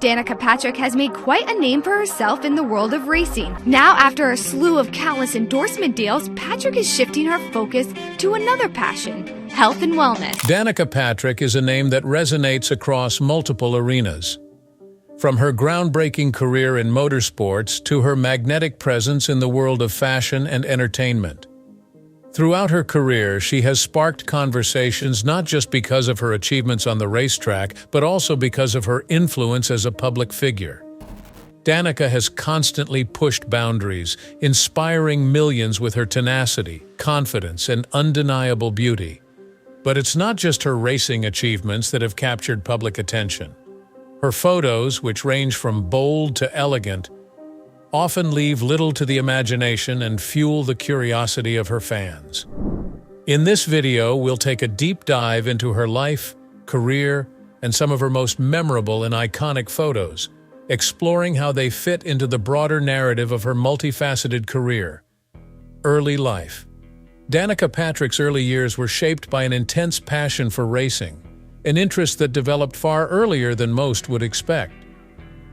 Danica Patrick has made quite a name for herself in the world of racing. Now, after a slew of countless endorsement deals, Patrick is shifting her focus to another passion: health and wellness. Danica Patrick is a name that resonates across multiple arenas. From her groundbreaking career in motorsports to her magnetic presence in the world of fashion and entertainment. Throughout her career, she has sparked conversations not just because of her achievements on the racetrack, but also because of her influence as a public figure. Danica has constantly pushed boundaries, inspiring millions with her tenacity, confidence, and undeniable beauty. But it's not just her racing achievements that have captured public attention. Her photos, which range from bold to elegant, often leave little to the imagination and fuel the curiosity of her fans. In this video, we'll take a deep dive into her life, career, and some of her most memorable and iconic photos, exploring how they fit into the broader narrative of her multifaceted career. Early life. Danica Patrick's early years were shaped by an intense passion for racing, an interest that developed far earlier than most would expect.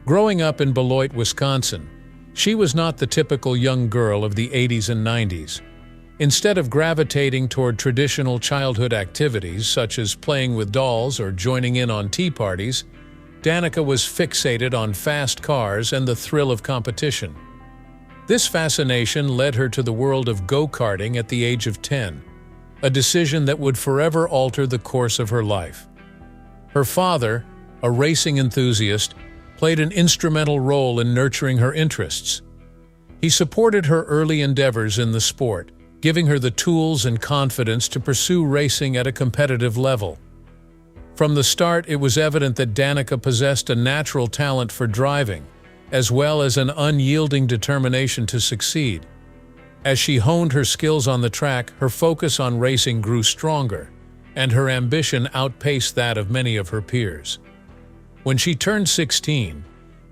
Growing up in Beloit, Wisconsin, she was not the typical young girl of the 80s and 90s. Instead of gravitating toward traditional childhood activities such as playing with dolls or joining in on tea parties, Danica was fixated on fast cars and the thrill of competition. This fascination led her to the world of go-karting at the age of 10, a decision that would forever alter the course of her life. Her father, a racing enthusiast, played an instrumental role in nurturing her interests. He supported her early endeavors in the sport, giving her the tools and confidence to pursue racing at a competitive level. From the start, it was evident that Danica possessed a natural talent for driving, as well as an unyielding determination to succeed. As she honed her skills on the track, her focus on racing grew stronger, and her ambition outpaced that of many of her peers. When she turned 16,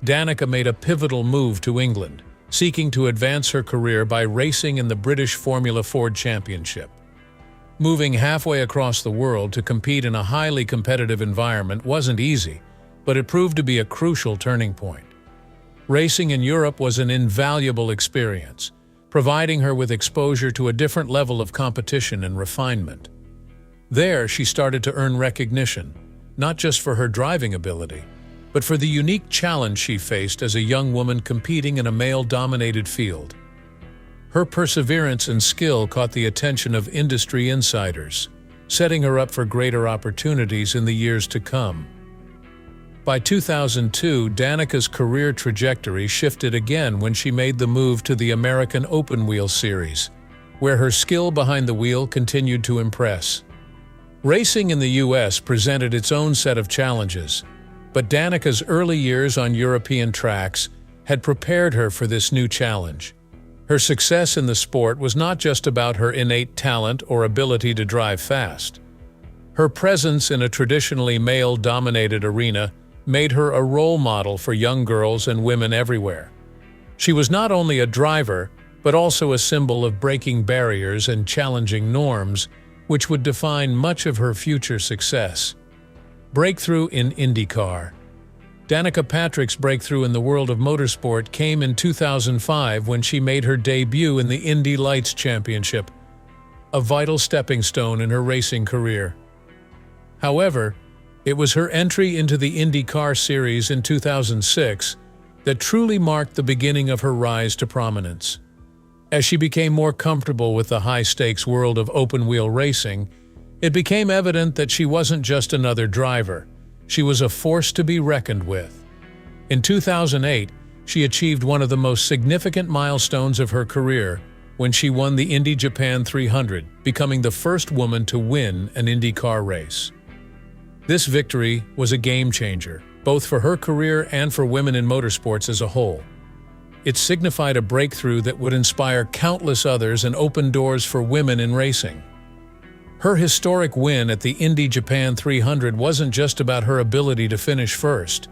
Danica made a pivotal move to England, seeking to advance her career by racing in the British Formula Ford Championship. Moving halfway across the world to compete in a highly competitive environment wasn't easy, but it proved to be a crucial turning point. Racing in Europe was an invaluable experience, providing her with exposure to a different level of competition and refinement. There, she started to earn recognition, not just for her driving ability, but for the unique challenge she faced as a young woman competing in a male-dominated field. Her perseverance and skill caught the attention of industry insiders, setting her up for greater opportunities in the years to come. By 2002, Danica's career trajectory shifted again when she made the move to the American Open Wheel Series, where her skill behind the wheel continued to impress. Racing in the U.S. presented its own set of challenges, but Danica's early years on European tracks had prepared her for this new challenge. Her success in the sport was not just about her innate talent or ability to drive fast. Her presence in a traditionally male-dominated arena made her a role model for young girls and women everywhere. She was not only a driver, but also a symbol of breaking barriers and challenging norms, which would define much of her future success. Breakthrough in IndyCar. Danica Patrick's breakthrough in the world of motorsport came in 2005 when she made her debut in the Indy Lights Championship, a vital stepping stone in her racing career. However, it was her entry into the IndyCar series in 2006 that truly marked the beginning of her rise to prominence. As she became more comfortable with the high-stakes world of open-wheel racing, it became evident that she wasn't just another driver. She was a force to be reckoned with. In 2008, she achieved one of the most significant milestones of her career when she won the Indy Japan 300, becoming the first woman to win an IndyCar race. This victory was a game-changer, both for her career and for women in motorsports as a whole. It signified a breakthrough that would inspire countless others and open doors for women in racing. Her historic win at the Indy Japan 300 wasn't just about her ability to finish first.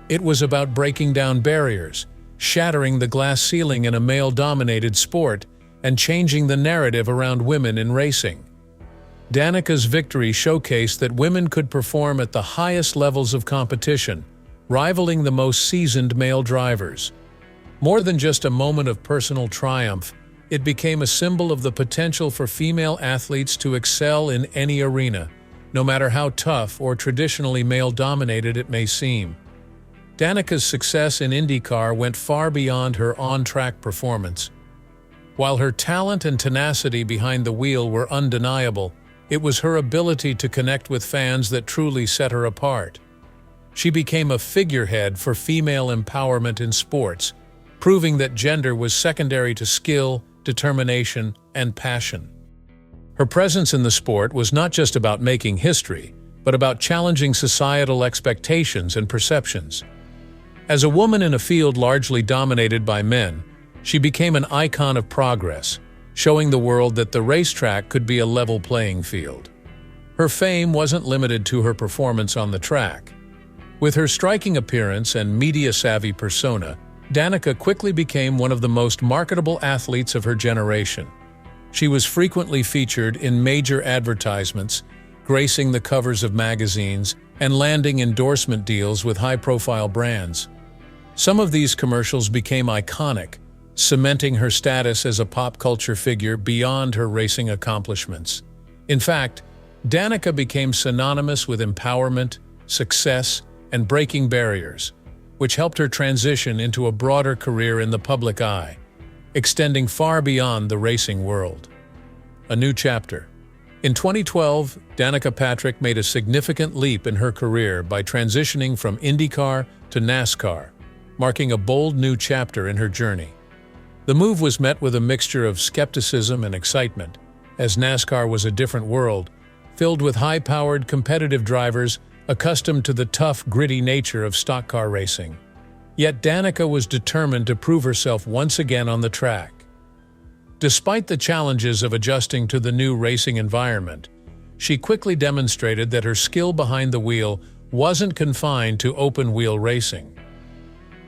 It was about breaking down barriers, shattering the glass ceiling in a male-dominated sport, and changing the narrative around women in racing. Danica's victory showcased that women could perform at the highest levels of competition, rivaling the most seasoned male drivers. More than just a moment of personal triumph, it became a symbol of the potential for female athletes to excel in any arena, no matter how tough or traditionally male-dominated it may seem. Danica's success in IndyCar went far beyond her on-track performance. While her talent and tenacity behind the wheel were undeniable, it was her ability to connect with fans that truly set her apart. She became a figurehead for female empowerment in sports, proving that gender was secondary to skill, determination, and passion. Her presence in the sport was not just about making history, but about challenging societal expectations and perceptions. As a woman in a field largely dominated by men, she became an icon of progress, showing the world that the racetrack could be a level playing field. Her fame wasn't limited to her performance on the track. With her striking appearance and media-savvy persona, Danica quickly became one of the most marketable athletes of her generation. She was frequently featured in major advertisements, gracing the covers of magazines, and landing endorsement deals with high-profile brands. Some of these commercials became iconic, cementing her status as a pop culture figure beyond her racing accomplishments. In fact, Danica became synonymous with empowerment, success, and breaking barriers, which helped her transition into a broader career in the public eye, extending far beyond the racing world. A new chapter. In 2012, Danica Patrick made a significant leap in her career by transitioning from IndyCar to NASCAR, marking a bold new chapter in her journey. The move was met with a mixture of skepticism and excitement, as NASCAR was a different world, filled with high-powered competitive drivers accustomed to the tough, gritty nature of stock car racing. Yet Danica was determined to prove herself once again on the track. Despite the challenges of adjusting to the new racing environment, she quickly demonstrated that her skill behind the wheel wasn't confined to open-wheel racing.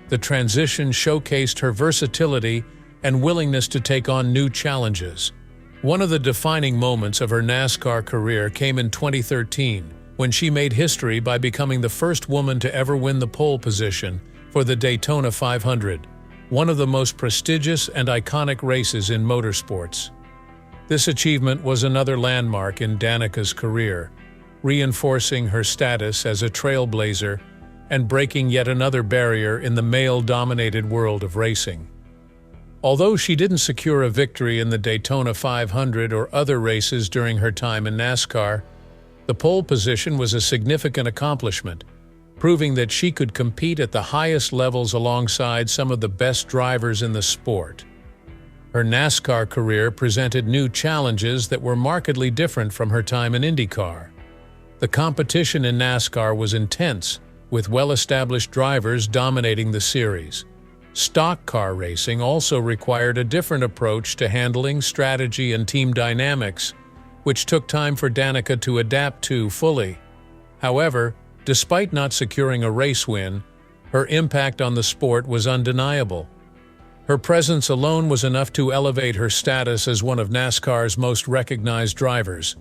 The transition showcased her versatility and willingness to take on new challenges. One of the defining moments of her NASCAR career came in 2013, when she made history by becoming the first woman to ever win the pole position for the Daytona 500, one of the most prestigious and iconic races in motorsports. This achievement was another landmark in Danica's career, reinforcing her status as a trailblazer and breaking yet another barrier in the male-dominated world of racing. Although she didn't secure a victory in the Daytona 500 or other races during her time in NASCAR, the pole position was a significant accomplishment, proving that she could compete at the highest levels alongside some of the best drivers in the sport. Her NASCAR career presented new challenges that were markedly different from her time in IndyCar. The competition in NASCAR was intense, with well-established drivers dominating the series. Stock car racing also required a different approach to handling strategy and team dynamics, which took time for Danica to adapt to fully. However, despite not securing a race win, her impact on the sport was undeniable. Her presence alone was enough to elevate her status as one of NASCAR's most recognized drivers,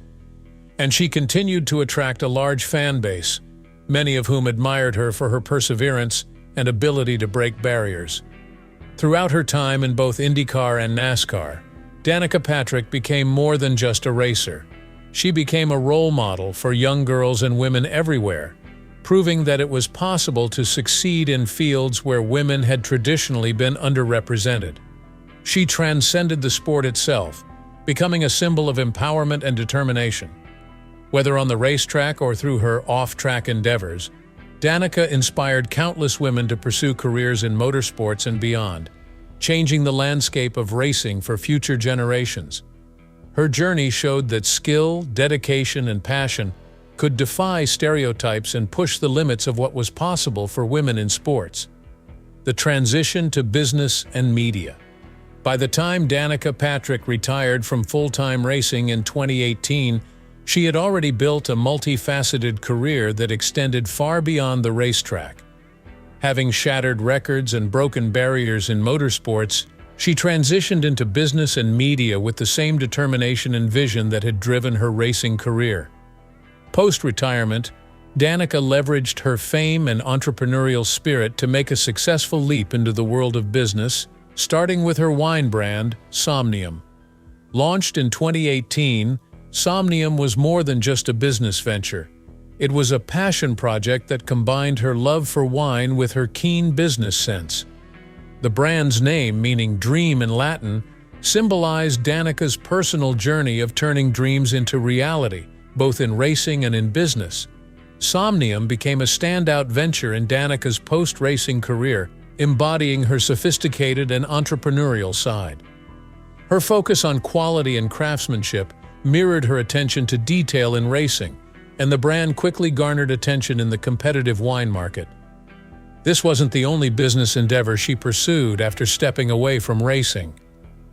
and she continued to attract a large fan base, many of whom admired her for her perseverance and ability to break barriers. Throughout her time in both IndyCar and NASCAR, Danica Patrick became more than just a racer. She became a role model for young girls and women everywhere, proving that it was possible to succeed in fields where women had traditionally been underrepresented. She transcended the sport itself, becoming a symbol of empowerment and determination. Whether on the racetrack or through her off-track endeavors, Danica inspired countless women to pursue careers in motorsports and beyond, changing the landscape of racing for future generations. Her journey showed that skill, dedication, and passion could defy stereotypes and push the limits of what was possible for women in sports. The transition to business and media. By the time Danica Patrick retired from full-time racing in 2018, she had already built a multifaceted career that extended far beyond the racetrack. Having shattered records and broken barriers in motorsports, she transitioned into business and media with the same determination and vision that had driven her racing career. Post-retirement, Danica leveraged her fame and entrepreneurial spirit to make a successful leap into the world of business, starting with her wine brand, Somnium. Launched in 2018, Somnium was more than just a business venture. It was a passion project that combined her love for wine with her keen business sense. The brand's name, meaning dream in Latin, symbolized Danica's personal journey of turning dreams into reality, both in racing and in business. Somnium became a standout venture in Danica's post-racing career, embodying her sophisticated and entrepreneurial side. Her focus on quality and craftsmanship mirrored her attention to detail in racing, and the brand quickly garnered attention in the competitive wine market. This wasn't the only business endeavor she pursued after stepping away from racing.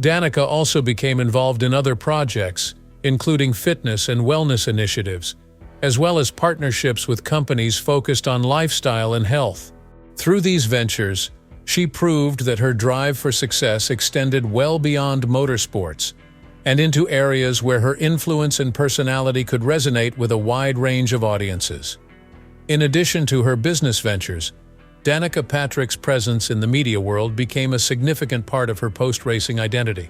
Danica also became involved in other projects, including fitness and wellness initiatives, as well as partnerships with companies focused on lifestyle and health. Through these ventures, she proved that her drive for success extended well beyond motorsports and into areas where her influence and personality could resonate with a wide range of audiences. In addition to her business ventures, Danica Patrick's presence in the media world became a significant part of her post-racing identity.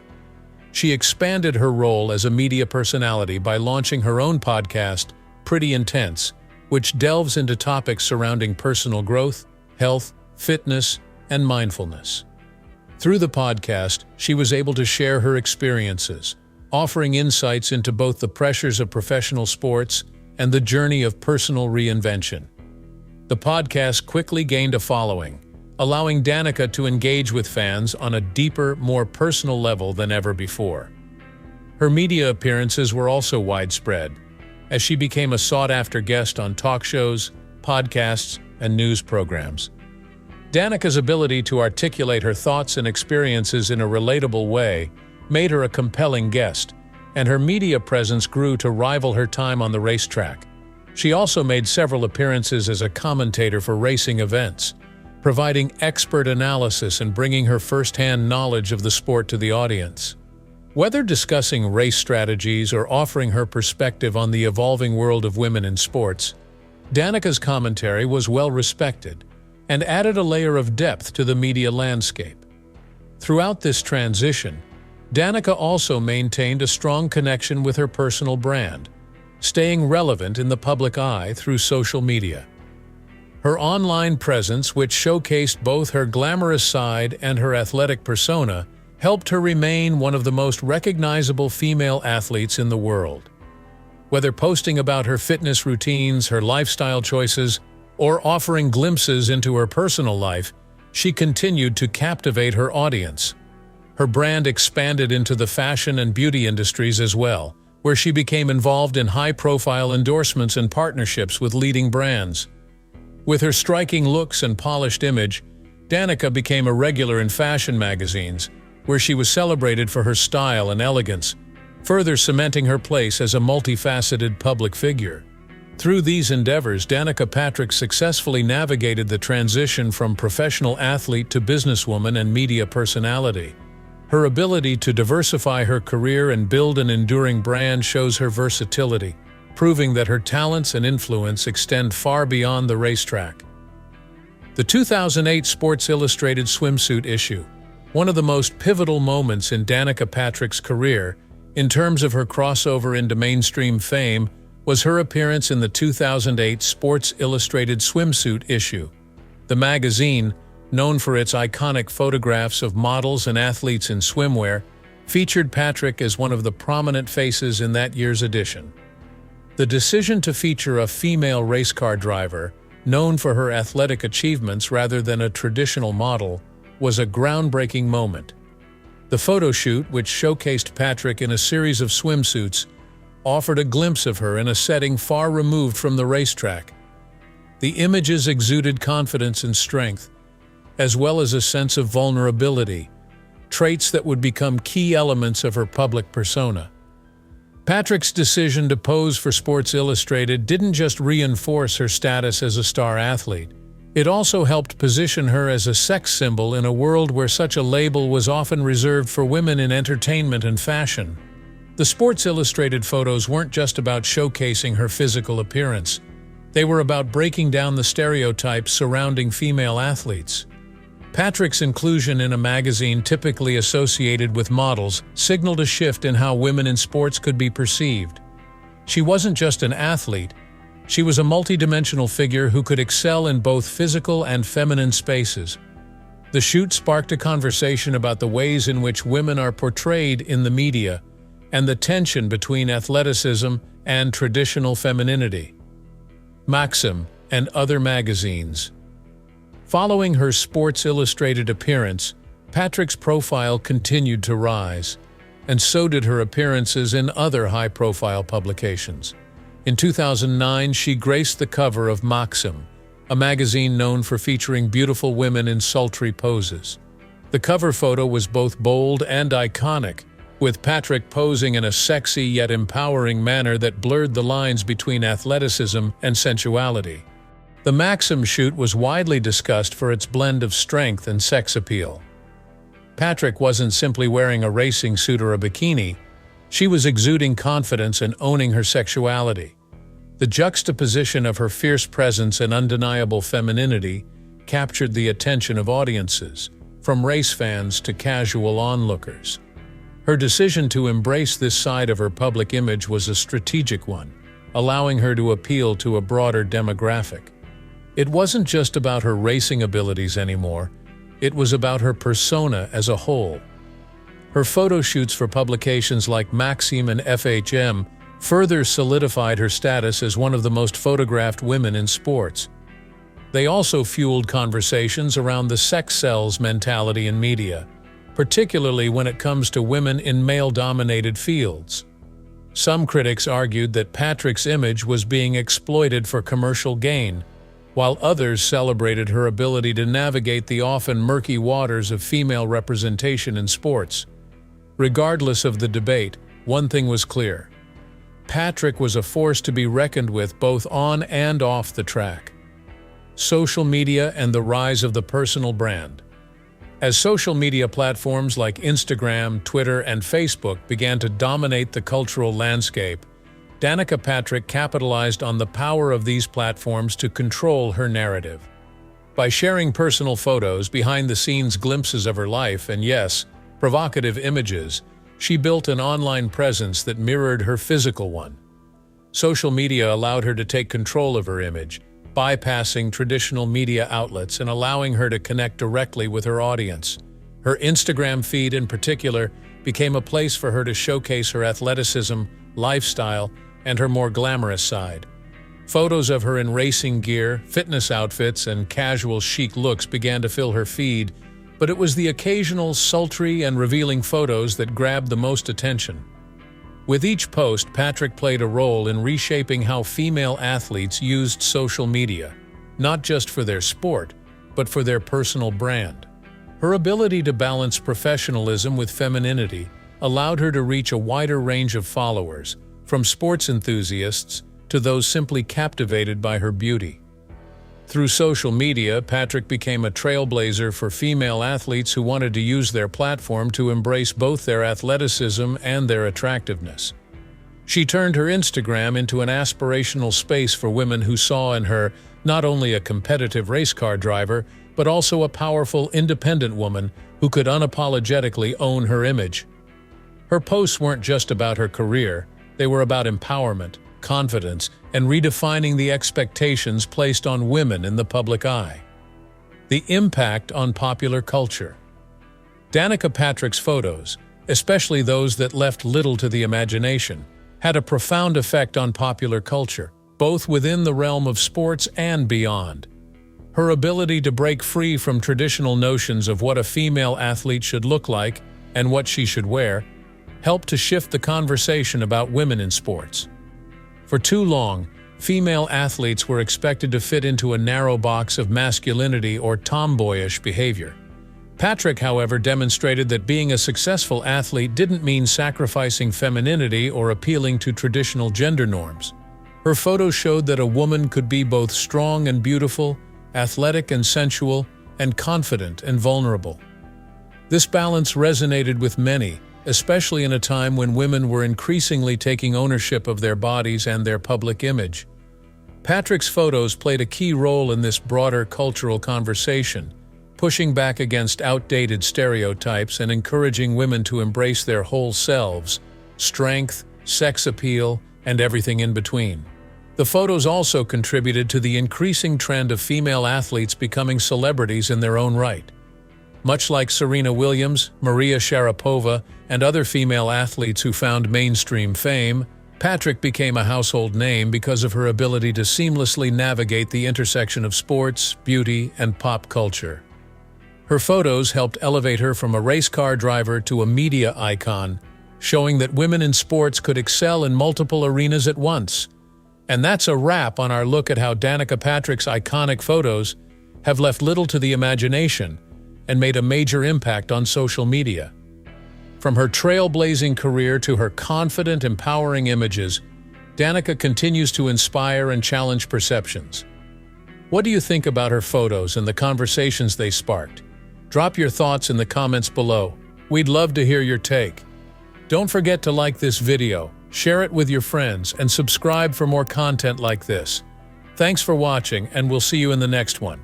She expanded her role as a media personality by launching her own podcast, Pretty Intense, which delves into topics surrounding personal growth, health, fitness, and mindfulness. Through the podcast, she was able to share her experiences, offering insights into both the pressures of professional sports and the journey of personal reinvention. The podcast quickly gained a following, allowing Danica to engage with fans on a deeper, more personal level than ever before. Her media appearances were also widespread, as she became a sought-after guest on talk shows, podcasts, and news programs. Danica's ability to articulate her thoughts and experiences in a relatable way made her a compelling guest, and her media presence grew to rival her time on the racetrack. She also made several appearances as a commentator for racing events, providing expert analysis and bringing her first-hand knowledge of the sport to the audience. Whether discussing race strategies or offering her perspective on the evolving world of women in sports, Danica's commentary was well respected and added a layer of depth to the media landscape. Throughout this transition, Danica also maintained a strong connection with her personal brand, staying relevant in the public eye through social media. Her online presence, which showcased both her glamorous side and her athletic persona, helped her remain one of the most recognizable female athletes in the world. Whether posting about her fitness routines, her lifestyle choices, or offering glimpses into her personal life, she continued to captivate her audience. Her brand expanded into the fashion and beauty industries as well, where she became involved in high-profile endorsements and partnerships with leading brands. With her striking looks and polished image, Danica became a regular in fashion magazines, where she was celebrated for her style and elegance, further cementing her place as a multifaceted public figure. Through these endeavors, Danica Patrick successfully navigated the transition from professional athlete to businesswoman and media personality. Her ability to diversify her career and build an enduring brand shows her versatility, proving that her talents and influence extend far beyond the racetrack. The 2008 Sports Illustrated Swimsuit issue, one of the most pivotal moments in Danica Patrick's career in terms of her crossover into mainstream fame, was her appearance in the 2008 Sports Illustrated Swimsuit issue. The magazine, known for its iconic photographs of models and athletes in swimwear, featured Patrick as one of the prominent faces in that year's edition. The decision to feature a female race car driver, known for her athletic achievements rather than a traditional model, was a groundbreaking moment. The photo shoot, which showcased Patrick in a series of swimsuits, offered a glimpse of her in a setting far removed from the racetrack. The images exuded confidence and strength, as well as a sense of vulnerability, traits that would become key elements of her public persona. Patrick's decision to pose for Sports Illustrated didn't just reinforce her status as a star athlete, it also helped position her as a sex symbol in a world where such a label was often reserved for women in entertainment and fashion. The Sports Illustrated photos weren't just about showcasing her physical appearance. They were about breaking down the stereotypes surrounding female athletes. Patrick's inclusion in a magazine typically associated with models signaled a shift in how women in sports could be perceived. She wasn't just an athlete, she was a multidimensional figure who could excel in both physical and feminine spaces. The shoot sparked a conversation about the ways in which women are portrayed in the media and the tension between athleticism and traditional femininity. Maxim and other magazines. Following her Sports Illustrated appearance, Patrick's profile continued to rise, and so did her appearances in other high-profile publications. In 2009, she graced the cover of Maxim, a magazine known for featuring beautiful women in sultry poses. The cover photo was both bold and iconic, with Patrick posing in a sexy yet empowering manner that blurred the lines between athleticism and sensuality. The Maxim shoot was widely discussed for its blend of strength and sex appeal. Patrick wasn't simply wearing a racing suit or a bikini, she was exuding confidence and owning her sexuality. The juxtaposition of her fierce presence and undeniable femininity captured the attention of audiences, from race fans to casual onlookers. Her decision to embrace this side of her public image was a strategic one, allowing her to appeal to a broader demographic. It wasn't just about her racing abilities anymore, it was about her persona as a whole. Her photo shoots for publications like Maxim and FHM further solidified her status as one of the most photographed women in sports. They also fueled conversations around the sex sells mentality in media, particularly when it comes to women in male-dominated fields. Some critics argued that Patrick's image was being exploited for commercial gain, while others celebrated her ability to navigate the often murky waters of female representation in sports. Regardless of the debate, one thing was clear. Patrick was a force to be reckoned with both on and off the track. Social media and the rise of the personal brand. As social media platforms like Instagram, Twitter, and Facebook began to dominate the cultural landscape, Danica Patrick capitalized on the power of these platforms to control her narrative. By sharing personal photos, behind-the-scenes glimpses of her life, and yes, provocative images, she built an online presence that mirrored her physical one. Social media allowed her to take control of her image, bypassing traditional media outlets and allowing her to connect directly with her audience. Her Instagram feed, in particular, became a place for her to showcase her athleticism, lifestyle, and her more glamorous side. Photos of her in racing gear, fitness outfits, and casual chic looks began to fill her feed, but it was the occasional sultry and revealing photos that grabbed the most attention. With each post, Patrick played a role in reshaping how female athletes used social media, not just for their sport, but for their personal brand. Her ability to balance professionalism with femininity allowed her to reach a wider range of followers, from sports enthusiasts to those simply captivated by her beauty. Through social media, Patrick became a trailblazer for female athletes who wanted to use their platform to embrace both their athleticism and their attractiveness. She turned her Instagram into an aspirational space for women who saw in her not only a competitive race car driver, but also a powerful, independent woman who could unapologetically own her image. Her posts weren't just about her career, they were about empowerment, confidence, and redefining the expectations placed on women in the public eye. The impact on popular culture. Danica Patrick's photos, especially those that left little to the imagination, had a profound effect on popular culture, both within the realm of sports and beyond. Her ability to break free from traditional notions of what a female athlete should look like and what she should wear helped to shift the conversation about women in sports. For too long, female athletes were expected to fit into a narrow box of masculinity or tomboyish behavior. Patrick, however, demonstrated that being a successful athlete didn't mean sacrificing femininity or appealing to traditional gender norms. Her photos showed that a woman could be both strong and beautiful, athletic and sensual, and confident and vulnerable. This balance resonated with many, especially in a time when women were increasingly taking ownership of their bodies and their public image. Patrick's photos played a key role in this broader cultural conversation, pushing back against outdated stereotypes and encouraging women to embrace their whole selves, strength, sex appeal, and everything in between. The photos also contributed to the increasing trend of female athletes becoming celebrities in their own right. Much like Serena Williams, Maria Sharapova, and other female athletes who found mainstream fame, Patrick became a household name because of her ability to seamlessly navigate the intersection of sports, beauty, and pop culture. Her photos helped elevate her from a race car driver to a media icon, showing that women in sports could excel in multiple arenas at once. And that's a wrap on our look at how Danica Patrick's iconic photos have left little to the imagination and made a major impact on social media. From her trailblazing career to her confident, empowering images, Danica continues to inspire and challenge perceptions. What do you think about her photos and the conversations they sparked? Drop your thoughts in the comments below. We'd love to hear your take. Don't forget to like this video, share it with your friends, and subscribe for more content like this. Thanks for watching, and we'll see you in the next one.